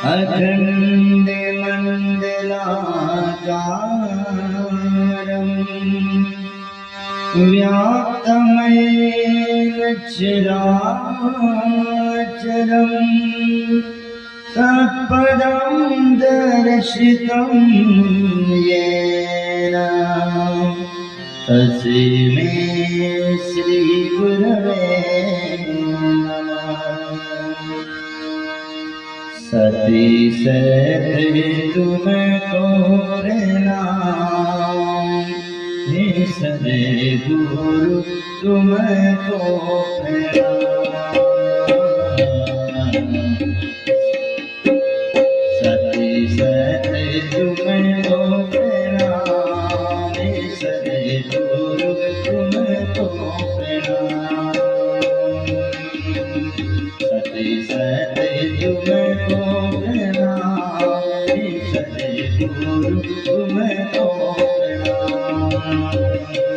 अखंड मंडलाकारं व्याप्तमेन चराचरं तत्पदं दर्शितं येन तस्मै श्री गुरवे नमः। सती सती तुमको प्रणाम, हे सदे गुरु तुमको प्रणाम। सती सती तुमको प्रणाम, हे सदे गुरु तुमको प्रणाम। सती सती तुमको प्रणाम, सदे गुरु तुमको प्रणाम।